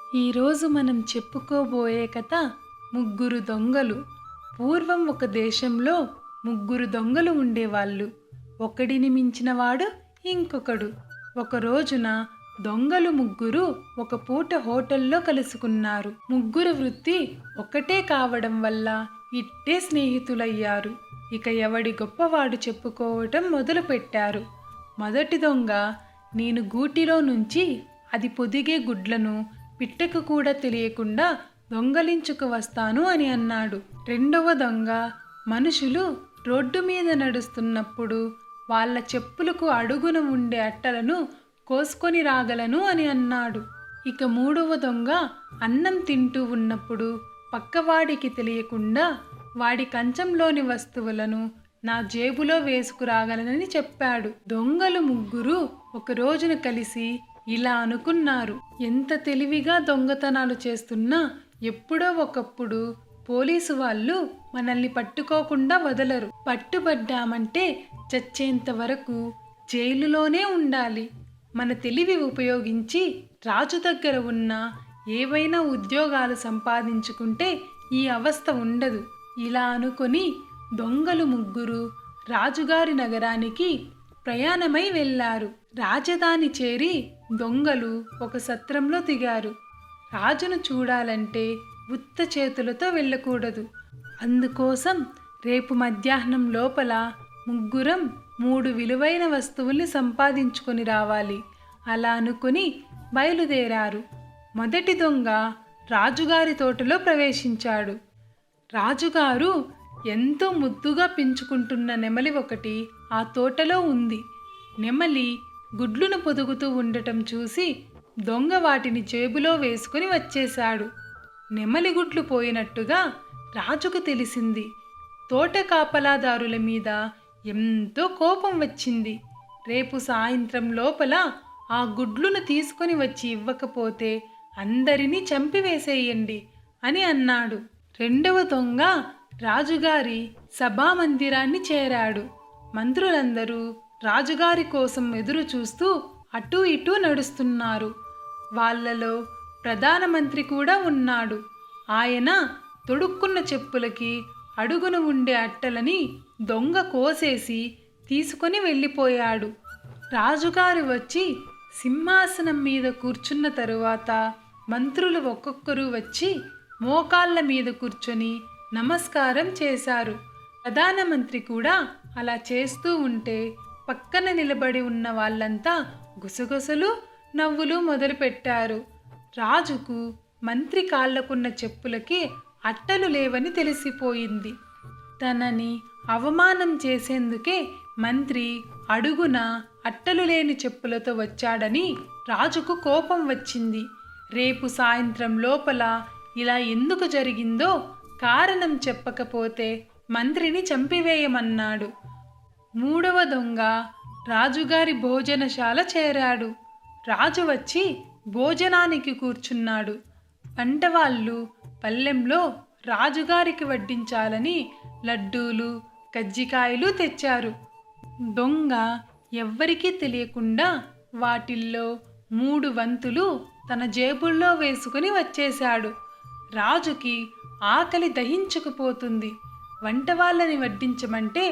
ఈరోజు మనం చెప్పుకోబోయే కథ ముగ్గురు దొంగలు. పూర్వం ఒక దేశంలో ముగ్గురు దొంగలు ఉండేవాళ్ళు. ఒకడిని మించినవాడు ఇంకొకడు. ఒక రోజున దొంగలు ముగ్గురు ఒక పూట హోటల్లో కలుసుకున్నారు. ముగ్గురు వృత్తి ఒకటే కావడం వల్ల ఇట్టే స్నేహితులయ్యారు. ఇక ఎవడి గొప్పవాడు చెప్పుకోవటం మొదలుపెట్టారు. మొదటి దొంగ, నేను గూటిలో నుంచి అది పొదిగే గుడ్లను పిట్టకు కూడా తెలియకుండా దొంగలించుకు వస్తాను అని అన్నాడు. రెండవ దొంగ, మనుషులు రోడ్డు మీద నడుస్తున్నప్పుడు వాళ్ళ చెప్పులకు అడుగున ఉండే అట్టలను కోసుకొని రాగలను అని అన్నాడు. ఇక మూడవ దొంగ, అన్నం తింటూ ఉన్నప్పుడు పక్కవాడికి తెలియకుండా వాడి కంచంలోని వస్తువులను నా జేబులో వేసుకురాగలనని చెప్పాడు. దొంగలు ముగ్గురు ఒక రోజున కలిసి ఇలా అనుకున్నారు, ఎంత తెలివిగా దొంగతనాలు చేస్తున్నా ఎప్పుడో ఒకప్పుడు పోలీసు వాళ్ళు మనల్ని పట్టుకోకుండా వదలరు. పట్టుబడ్డామంటే చచ్చేంత వరకు జైలులోనే ఉండాలి. మన తెలివి ఉపయోగించి రాజు దగ్గర ఉన్న ఏవైనా ఉద్యోగాలు సంపాదించుకుంటే ఈ అవస్థ ఉండదు. ఇలా అనుకొని దొంగలు ముగ్గురు రాజుగారి నగరానికి ప్రయాణమై వెళ్ళారు. రాజధాని చేరి దొంగలు ఒక సత్రంలో దిగారు. రాజును చూడాలంటే ఉత్త చేతులతో వెళ్ళకూడదు. అందుకోసం రేపు మధ్యాహ్నం లోపల ముగ్గురం 3 విలువైన వస్తువుల్ని సంపాదించుకొని రావాలి. అలా అనుకుని బయలుదేరారు. మొదటి దొంగ రాజుగారి తోటలో ప్రవేశించాడు. రాజుగారు ఎంతో ముద్దుగా పెంచుకుంటున్న నెమలి ఒకటి ఆ తోటలో ఉంది. నెమలి గుడ్లును పొదుగుతూ ఉండటం చూసి దొంగ వాటిని జేబులో వేసుకుని వచ్చేశాడు. నెమలి గుడ్లు పోయినట్టుగా రాజుకు తెలిసింది. తోట కాపలాదారుల మీద ఎంతో కోపం వచ్చింది. రేపు సాయంత్రం లోపల ఆ గుడ్లును తీసుకొని వచ్చి ఇవ్వకపోతే అందరినీ చంపివేసేయండి అని అన్నాడు. రెండవ దొంగ రాజుగారి సభామందిరాన్ని చేరాడు. మంత్రులందరూ రాజుగారి కోసం ఎదురు చూస్తూ అటూ ఇటూ నడుస్తున్నారు. వాళ్ళలో ప్రధానమంత్రి కూడా ఉన్నాడు. ఆయన తొడుక్కున్న చెప్పులకి అడుగున ఉండే అట్టలని దొంగ కోసేసి తీసుకొని వెళ్ళిపోయాడు. రాజుగారు వచ్చి సింహాసనం మీద కూర్చున్న తరువాత మంత్రులు ఒక్కొక్కరు వచ్చి మోకాళ్ళ మీద కూర్చొని నమస్కారం చేశారు. ప్రధానమంత్రి కూడా అలా చేస్తూ ఉంటే పక్కన నిలబడి ఉన్న వాళ్ళంతా గుసగుసలు నవ్వులు మొదలుపెట్టారు. రాజుకు మంత్రి కాళ్లకున్న చెప్పులకి అట్టలు లేవని తెలిసిపోయింది. తనని అవమానం చేసేందుకే మంత్రి అడుగున అట్టలు లేని చెప్పులతో వచ్చాడని రాజుకు కోపం వచ్చింది. రేపు సాయంత్రం లోపల ఇలా ఎందుకు జరిగిందో కారణం చెప్పకపోతే మంత్రిని చంపివేయమన్నాడు. మూడవ దొంగ రాజుగారి భోజనశాల చేరాడు. రాజు వచ్చి భోజనానికి కూర్చున్నాడు. వంటవాళ్ళు పల్లెంలో రాజుగారికి వడ్డించాలని లడ్డూలు కజ్జికాయలు తెచ్చారు. దొంగ ఎవ్వరికీ తెలియకుండా వాటిల్లో 3 వంతులు తన జేబుల్లో వేసుకుని వచ్చేశాడు. రాజుకి ఆకలి దహించుకుపోతుంది. వంటవాళ్ళని వడ్డించమంటే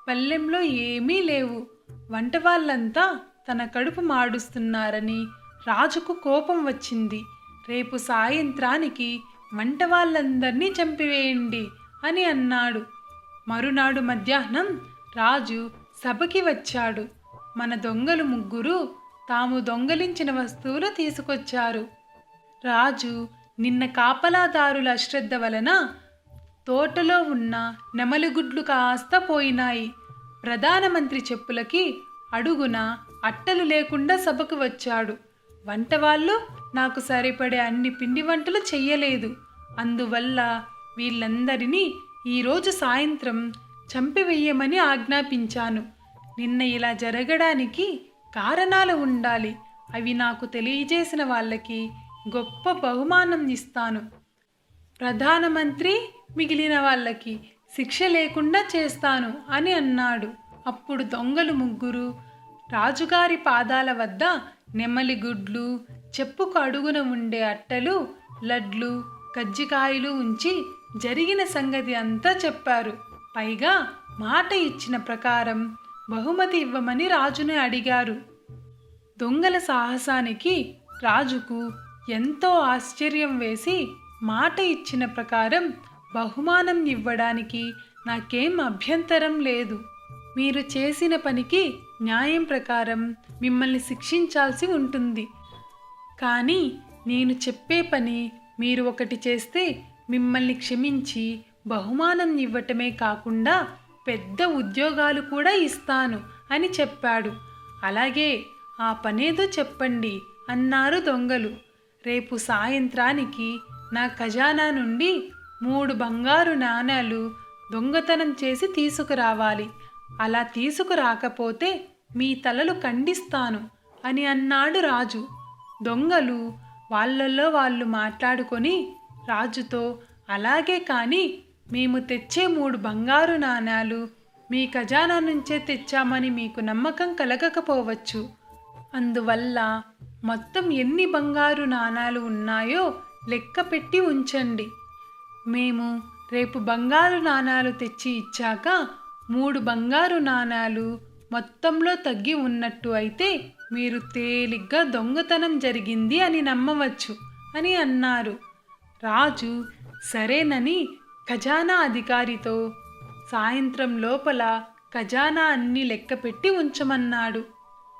పల్లెంలో ఏమీ లేవు. వంటవాళ్ళంతా తన కడుపు మాడుస్తున్నారని రాజుకు కోపం వచ్చింది. రేపు సాయంత్రానికి వంటవాళ్ళందరినీ చంపివేయండి అని అన్నాడు. మరునాడు మధ్యాహ్నం రాజు సభకి వచ్చాడు. మన దొంగలు ముగ్గురు తాము దొంగలించిన వస్తువులు తీసుకొచ్చారు. రాజు, నిన్న కాపలాదారుల అశ్రద్ధ వలన తోటలో ఉన్న నెమలిగుడ్లు కాస్త పోయినాయి. ప్రధానమంత్రి చెప్పులకి అడుగున అట్టలు లేకుండా సభకు వచ్చాడు. వంటవాళ్ళు నాకు సరిపడే అన్ని పిండి వంటలు చెయ్యలేదు. అందువల్ల వీళ్ళందరినీ ఈరోజు సాయంత్రం చంపివేయమని ఆజ్ఞాపించాను. నిన్న ఇలా జరగడానికి కారణాలు ఉండాలి. అవి నాకు తెలియజేసిన వాళ్ళకి గొప్ప బహుమానం ఇస్తాను. ప్రధానమంత్రి మిగిలిన వాళ్ళకి శిక్ష లేకుండా చేస్తాను అని అన్నాడు. అప్పుడు దొంగలు ముగ్గురు రాజుగారి పాదాల వద్ద నెమలి గుడ్లు, చెప్పుకు అడుగున ఉండే అట్టలు, లడ్లు, కజ్జికాయలు ఉంచి జరిగిన సంగతి అంతా చెప్పారు. పైగా మాట ఇచ్చిన ప్రకారం బహుమతి ఇవ్వమని రాజుని అడిగారు. దొంగల సాహసానికి రాజుకు ఎంతో ఆశ్చర్యం వేసి, మాట ఇచ్చిన ప్రకారం బహుమానం ఇవ్వడానికి నాకేం అభ్యంతరం లేదు. మీరు చేసిన పనికి న్యాయం ప్రకారం మిమ్మల్ని శిక్షించాల్సి ఉంటుంది. కానీ నేను చెప్పే పని మీరు ఒకటి చేస్తే మిమ్మల్ని క్షమించి బహుమానం ఇవ్వటమే కాకుండా పెద్ద ఉద్యోగాలు కూడా ఇస్తాను అని చెప్పాడు. అలాగే, ఆ పనేదో చెప్పండి అన్నారు దొంగలు. రేపు సాయంత్రానికి నా ఖజానా నుండి 3 బంగారు నాణేలు దొంగతనం చేసి తీసుకురావాలి. అలా తీసుకురాకపోతే మీ తలలు ఖండిస్తాను అని అన్నాడు రాజు. దొంగలు వాళ్ళల్లో వాళ్ళు మాట్లాడుకొని రాజుతో, అలాగే కానీ మేము తెచ్చే 3 బంగారు నాణేలు మీ ఖజానా నుంచే తెచ్చామని మీకు నమ్మకం కలగకపోవచ్చు. అందువల్ల మొత్తం ఎన్ని బంగారు నాణేలు ఉన్నాయో లెక్క పెట్టి ఉంచండి. మేము రేపు బంగారు నాణేలు తెచ్చి ఇచ్చాక 3 బంగారు నాణేలు మొత్తంలో తగ్గి ఉన్నట్టు అయితే మీరు తేలిగ్గా దొంగతనం జరిగింది అని నమ్మవచ్చు అని అన్నారు. రాజు సరేనని ఖజానా అధికారితో సాయంత్రం లోపల ఖజానా అన్ని లెక్కపెట్టి ఉంచమన్నాడు.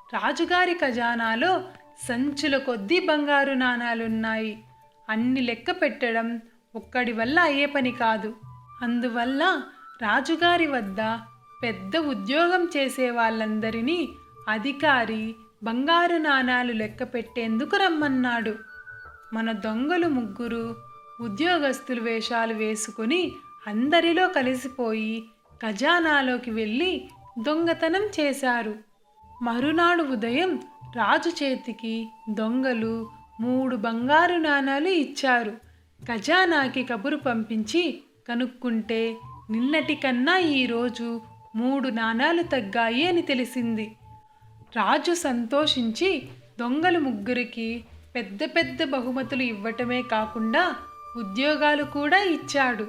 రాజుగారి ఖజానాలో సంచుల కొద్దీ బంగారు నాణేలున్నాయి. అన్ని లెక్క పెట్టడం ఒక్కడి వల్ల అయ్యే పని కాదు. అందువల్ల రాజుగారి వద్ద పెద్ద ఉద్యోగం చేసే వాళ్ళందరినీ అధికారి బంగారు నాణేలు లెక్క పెట్టేందుకు రమ్మన్నాడు. మన దొంగలు 3 ఉద్యోగస్తులు వేషాలు వేసుకుని అందరిలో కలిసిపోయి ఖజానాలోకి వెళ్ళి దొంగతనం చేశారు. మరునాడు ఉదయం రాజు చేతికి దొంగలు 3 బంగారు నాణేలు ఇచ్చారు. ఖజానాకి కబురు పంపించి కనుక్కుంటే నిన్నటి కన్నా ఈరోజు 3 నాణేలు తగ్గాయి అని తెలిసింది. రాజు సంతోషించి దొంగలు 3కి పెద్ద పెద్ద బహుమతులు ఇవ్వటమే కాకుండా ఉద్యోగాలు కూడా ఇచ్చాడు.